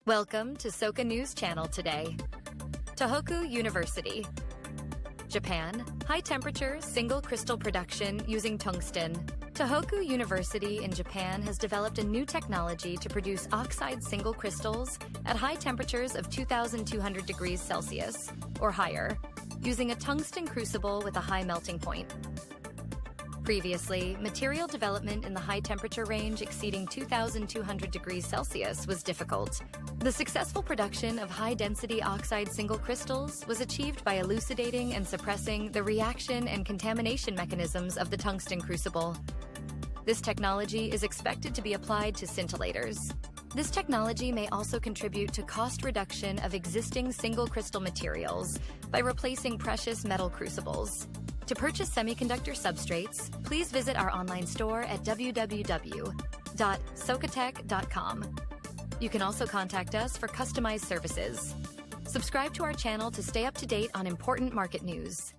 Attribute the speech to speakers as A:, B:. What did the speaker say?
A: Welcome to Soka News Channel today. Tohoku University. Japan, high-temperature single crystal production using tungsten. Tohoku University in Japan has developed a new technology to produce oxide single crystals at high temperatures of 2,200 degrees Celsius or higher, using a tungsten crucible with a high melting point. Previously, material development in the high-temperature range exceeding 2,200 degrees Celsius was difficult. The successful production of high-density oxide single crystals was achieved by elucidating and suppressing the reaction and contamination mechanisms of the tungsten crucible. This technology is expected to be applied to scintillators. This technology may also contribute to cost reduction of existing single crystal materials by replacing precious metal crucibles. To purchase semiconductor substrates, please visit our online store at www.sokatech.com. You can also contact us for customized services. Subscribe to our channel to stay up to date on important market news.